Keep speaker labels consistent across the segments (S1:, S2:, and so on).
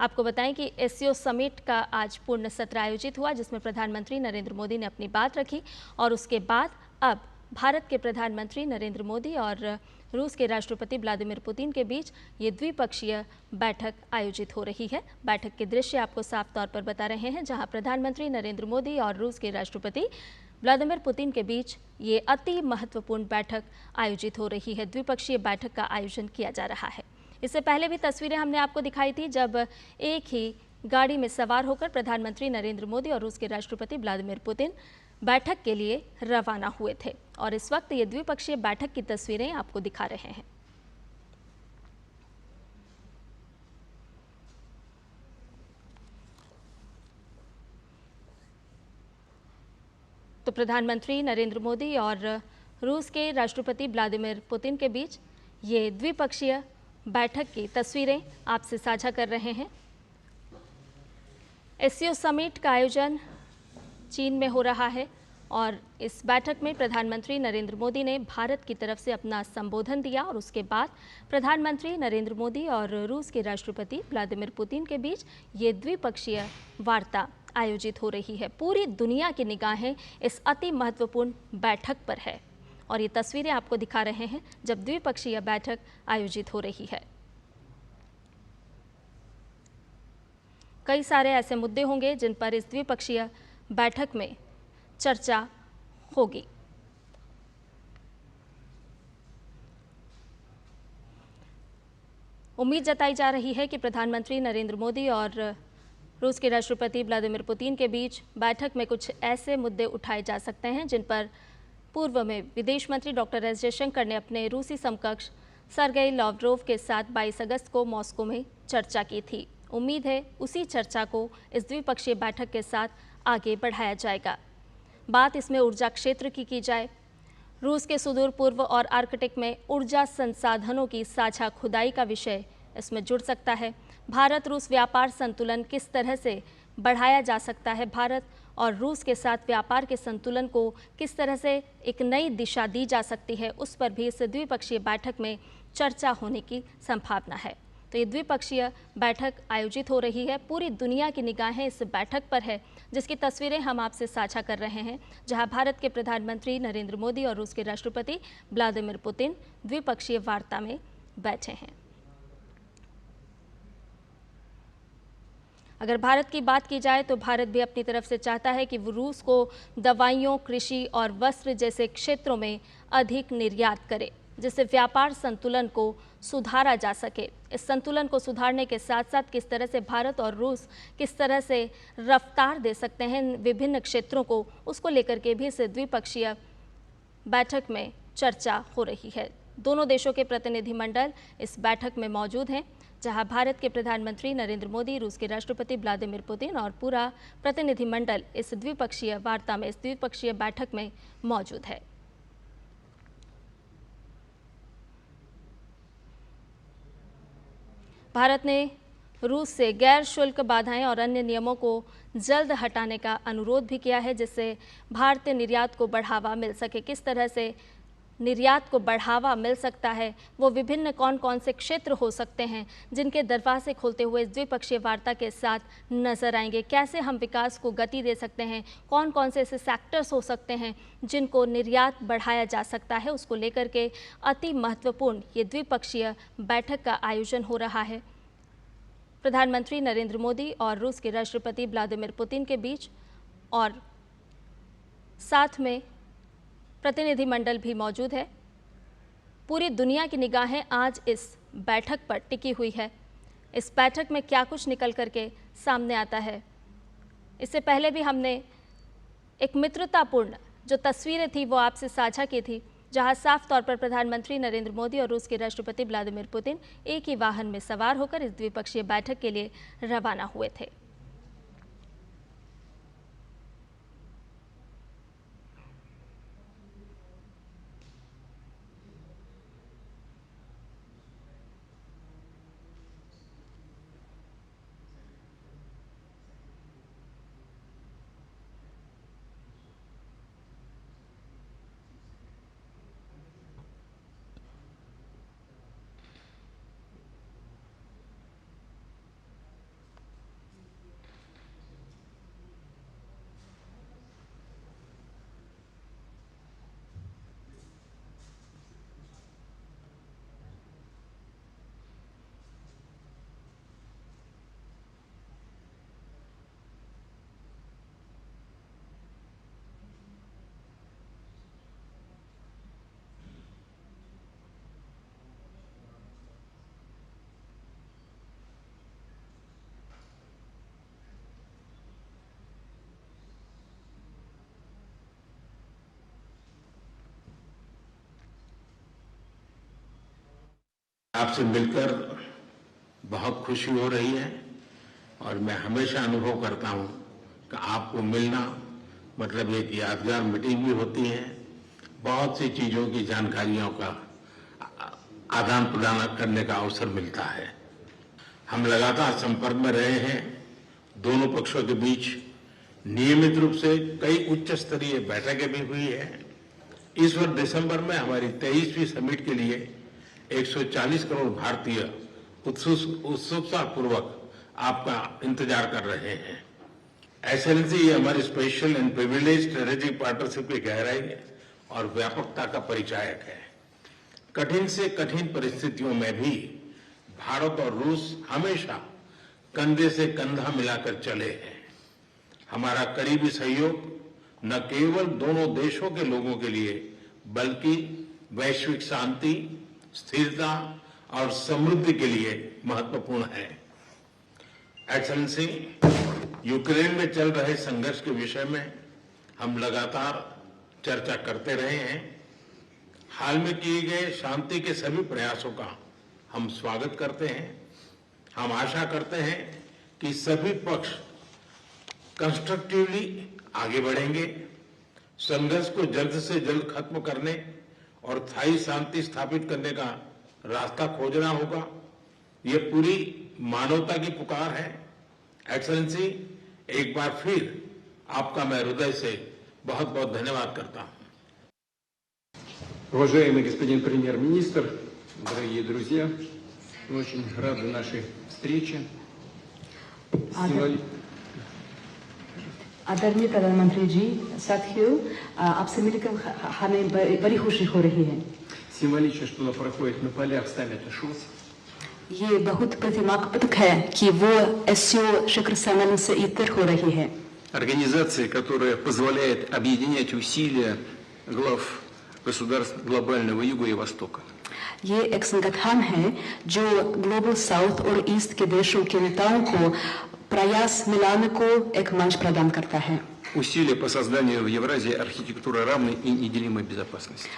S1: आपको बताएं कि एससीओ समिट का आज पूर्ण सत्र आयोजित हुआ, जिसमें प्रधानमंत्री नरेंद्र मोदी ने अपनी बात रखी और उसके बाद अब भारत के प्रधानमंत्री नरेंद्र मोदी और रूस के राष्ट्रपति व्लादिमीर पुतिन के बीच ये द्विपक्षीय बैठक आयोजित हो रही है। बैठक के दृश्य आपको साफ तौर पर बता रहे हैं, जहां प्रधानमंत्री नरेंद्र मोदी और रूस के राष्ट्रपति व्लादिमीर पुतिन के बीच ये अति महत्वपूर्ण बैठक आयोजित हो रही है। द्विपक्षीय बैठक का आयोजन किया जा रहा है। इससे पहले भी तस्वीरें हमने आपको दिखाई थी, जब एक ही गाड़ी में सवार होकर प्रधानमंत्री नरेंद्र मोदी और रूस के राष्ट्रपति व्लादिमीर पुतिन बैठक के लिए रवाना हुए थे और इस वक्त ये द्विपक्षीय बैठक की तस्वीरें आपको दिखा रहे हैं। तो प्रधानमंत्री नरेंद्र मोदी और रूस के राष्ट्रपति व्लादिमीर पुतिन के बीच ये द्विपक्षीय बैठक की तस्वीरें आपसे साझा कर रहे हैं। एससीओ समिट का आयोजन चीन में हो रहा है और इस बैठक में प्रधानमंत्री नरेंद्र मोदी ने भारत की तरफ से अपना संबोधन दिया और उसके बाद प्रधानमंत्री नरेंद्र मोदी और रूस के राष्ट्रपति व्लादिमीर पुतिन के बीच ये द्विपक्षीय वार्ता आयोजित हो रही है। पूरी दुनिया की निगाहें इस अति महत्वपूर्ण बैठक पर है और ये तस्वीरें आपको दिखा रहे हैं जब द्विपक्षीय बैठक आयोजित हो रही है। कई सारे ऐसे मुद्दे होंगे जिन पर इस द्विपक्षीय बैठक में चर्चा होगी। उम्मीद जताई जा रही है कि प्रधानमंत्री नरेंद्र मोदी और रूस के राष्ट्रपति व्लादिमीर पुतिन के बीच बैठक में कुछ ऐसे मुद्दे उठाए जा सकते हैं जिन पर पूर्व में विदेश मंत्री डॉक्टर एस जयशंकर ने अपने रूसी समकक्ष सर्गेई लावरोव के साथ 22 अगस्त को मॉस्को में चर्चा की थी। उम्मीद है उसी चर्चा को इस द्विपक्षीय बैठक के साथ आगे बढ़ाया जाएगा। बात इसमें ऊर्जा क्षेत्र की जाए। रूस के सुदूर पूर्व और आर्कटिक में ऊर्जा संसाधनों की साझा खुदाई का विषय इसमें जुड़ सकता है। भारत रूस व्यापार संतुलन किस तरह से बढ़ाया जा सकता है, भारत और रूस के साथ व्यापार के संतुलन को किस तरह से एक नई दिशा दी जा सकती है, उस पर भी इस द्विपक्षीय बैठक में चर्चा होने की संभावना है। तो ये द्विपक्षीय बैठक आयोजित हो रही है। पूरी दुनिया की निगाहें इस बैठक पर है, जिसकी तस्वीरें हम आपसे साझा कर रहे हैं, जहां भारत के प्रधानमंत्री नरेंद्र मोदी और रूस के राष्ट्रपति व्लादिमीर पुतिन द्विपक्षीय वार्ता में बैठे हैं। अगर भारत की बात की जाए तो भारत भी अपनी तरफ से चाहता है कि वो रूस को दवाइयों, कृषि और वस्त्र जैसे क्षेत्रों में अधिक निर्यात करे, जिससे व्यापार संतुलन को सुधारा जा सके। इस संतुलन को सुधारने के साथ साथ किस तरह से भारत और रूस किस तरह से रफ्तार दे सकते हैं विभिन्न क्षेत्रों को, उसको लेकर के भी इस द्विपक्षीय बैठक में चर्चा हो रही है। दोनों देशों के प्रतिनिधिमंडल इस बैठक में मौजूद हैं, जहां भारत के प्रधानमंत्री नरेंद्र मोदी, रूस के राष्ट्रपति व्लादिमीर पुतिन और पूरा प्रतिनिधिमंडल इस द्विपक्षीय वार्ता में, इस द्विपक्षीय बैठक में मौजूद है। भारत ने रूस से गैर शुल्क बाधाएं और अन्य नियमों को जल्द हटाने का अनुरोध भी किया है, जिससे भारतीय निर्यात को बढ़ावा मिल सके। किस तरह से निर्यात को बढ़ावा मिल सकता है, वो विभिन्न कौन कौन से क्षेत्र हो सकते हैं जिनके दरवाजे खोलते हुए इस द्विपक्षीय वार्ता के साथ नजर आएंगे। कैसे हम विकास को गति दे सकते हैं, कौन कौन से ऐसे सेक्टर्स हो सकते हैं जिनको निर्यात बढ़ाया जा सकता है, उसको लेकर के अति महत्वपूर्ण ये द्विपक्षीय बैठक का आयोजन हो रहा है। प्रधानमंत्री नरेंद्र मोदी और रूस के राष्ट्रपति व्लादिमीर पुतिन के बीच और साथ में प्रतिनिधिमंडल भी मौजूद है। पूरी दुनिया की निगाहें आज इस बैठक पर टिकी हुई है। इस बैठक में क्या कुछ निकल करके सामने आता है। इससे पहले भी हमने एक मित्रतापूर्ण जो तस्वीरें थी वो आपसे साझा की थी, जहां साफ तौर पर प्रधानमंत्री नरेंद्र मोदी और रूस के राष्ट्रपति व्लादिमीर पुतिन एक ही वाहन में सवार होकर इस द्विपक्षीय बैठक के लिए रवाना हुए थे।
S2: आपसे मिलकर बहुत खुशी हो रही है और मैं हमेशा अनुभव करता हूं कि आपको मिलना मतलब एक यादगार मीटिंग भी होती है, बहुत सी चीजों की जानकारियों का आदान प्रदान करने का अवसर मिलता है। हम लगातार संपर्क में रहे हैं। दोनों पक्षों के बीच नियमित रूप से कई उच्च स्तरीय बैठकें भी हुई है। इस वर्ष दिसंबर में हमारी 23वीं समिट के लिए 140 करोड़ भारतीय उत्सुकता पूर्वक आपका इंतजार कर रहे हैं। एक्सेलेंसी, ये हमारी special and privilege strategic partnership की गहराई और व्यापकता का परिचायक है। कठिन से कठिन परिस्थितियों में भी भारत और रूस हमेशा कंधे से कंधा मिलाकर चले हैं। हमारा करीबी सहयोग न केवल दोनों देशों के लोगों के लिए बल्कि वैश्विक शांति, स्थिरता और समृद्धि के लिए महत्वपूर्ण है। एक्सेलेंसी, यूक्रेन में चल रहे संघर्ष के विषय में हम लगातार चर्चा करते रहे हैं। हाल में किए गए शांति के सभी प्रयासों का हम स्वागत करते हैं। हम आशा करते हैं कि सभी पक्ष कंस्ट्रक्टिवली आगे बढ़ेंगे। संघर्ष को जल्द से जल्द खत्म करने और स्थायी शांति स्थापित करने का रास्ता खोजना होगा। ये पूरी मानवता की पुकार है। एक्सेलेंसी, एक बार फिर आपका मैं हृदय से बहुत बहुत धन्यवाद करता हूं।
S3: Уважаемый господин премьер-министр, дорогие друзья, мы очень рады нашей встрече.
S4: आदरणीय प्रधानमंत्री जी, साथियों, आपसे मिलकर हमें बड़ी खुशी हो रही है।
S3: Символично, что она проходит на полях саммита ШОС.
S4: ये बहुत प्रतिमात्मक है कि वो एससीओ शिखर सम्मेलन से इतर हो रही है।
S3: Организация, которая позволяет объединять усилия глав государств глобального Юга и Востока.
S4: ये एक संगठन है जो ग्लोबल साउथ और ईस्ट के देशों के नेताओं को प्रयास मिलाने को एक मंच प्रदान करता है।
S3: Усилия по созданию в Евразии архитектуры равной и неделимой безопасности.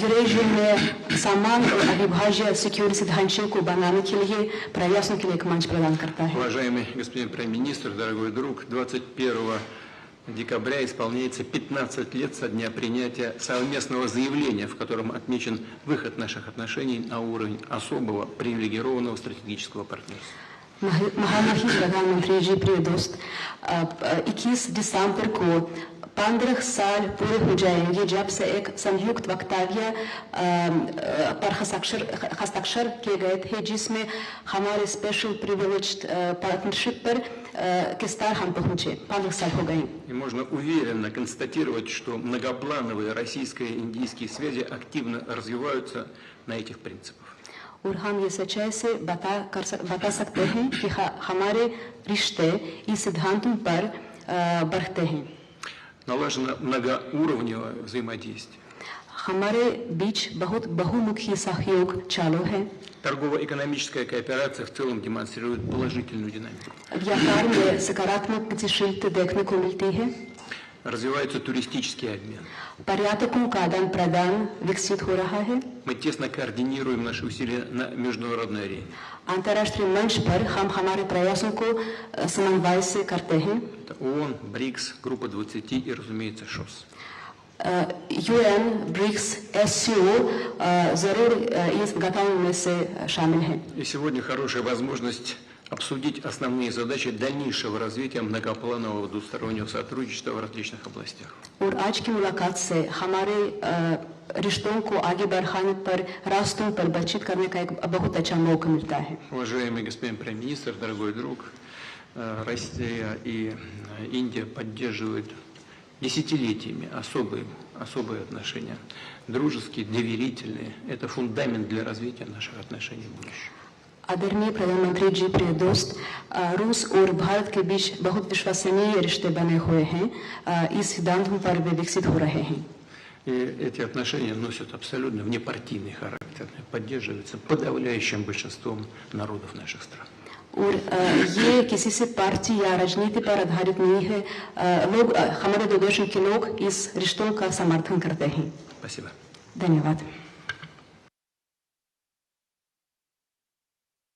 S4: यूरेशिया में समान और अविभाज्य सिक्योरिटी ढांचे को बनाने के लिए प्रयासों के लिए एक मंच प्रदान करता है।
S3: Уважаемый господин премьер-министр, дорогой друг, 21 декабря исполняется 15 лет со дня принятия совместного заявления, в котором отмечен выход наших отношений на уровень особого привилегированного стратегического партнерства.
S4: महामहिम प्रधानमंत्री जी, प्रिय दोस्त, 21 दिसंबर को 15 साल पूरे हो जाएंगे जब से एक संयुक्त वक्तव्य पर हस्ताक्षर किए गए थे, जिसमें हमारे स्पेशल प्रिविलेज्ड पार्टनरशिप पर के स्तर हम पहुंचे। 15 साल हो गए।
S3: И можно уверенно констатировать, что многоплановые российско-индийские связи активно развиваются на этих принципах.
S4: और हम ये सच्चाई से बता सकते हैं कि हमारे रिश्ते इस सिद्धांतों पर बढ़ते हैं।
S3: Налажено многоуровневое взаимодействие.
S4: हमारे बीच बहुत बहुमुखी सहयोग चालू है।
S3: Торгово-экономическая кооперация в целом демонстрирует положительную динамику.
S4: व्यापार में सकारात्मक गतिशीलता देखने को मिलती है।
S3: Развивается туристический обмен.
S4: पर्यटकों का आदान प्रदान विकसित हो रहा है।
S3: Мы тесно координируем наши усилия на международной арене.
S4: अंतर्राष्ट्रीय मंच पर हम हमारे प्रयासों को समन्वय से करते हैं।
S3: Это ООН, БРИКС, Группа 20 и, разумеется, ШОС.
S4: यूएन, ब्रिक्स, एससीओ जरूर इस गठन में से शामिल हैं।
S3: И сегодня хорошая возможность обсудить основные задачи дальнейшего развития многопланового двустороннего сотрудничества в различных областях.
S4: और आज की मुलाकात से हमारे रिश्तों को आगे बढ़ाने पर रास्तों पर बातचीत करने का एक बहुत अच्छा मौका मिलता है।
S3: Уважаемый господин премьер-министр, дорогой друг, Россия и Индия поддерживают десятилетиями особые отношения, дружеские, доверительные. Это фундамент для развития наших отношений в будущем.
S4: आदरणीय प्रधानमंत्री जी, प्रिय दोस्त, रूस और भारत के बीच बहुत विश्वसनीय रिश्ते बने हुए हैं। इस सिद्धांतों पर वे विकसित हो रहे हैं।
S3: И эти отношения носят абсолютно внепартийный характер, поддерживаются подавляющим большинством народов наших стран.
S4: और ये किसी से पार्टी या राजनीति पर आधारित नहीं है। लोग, हमारे दो देशों के लोग इस रिश्तों का समर्थन करते हैं।
S3: Спасибо.
S4: धन्यवाद।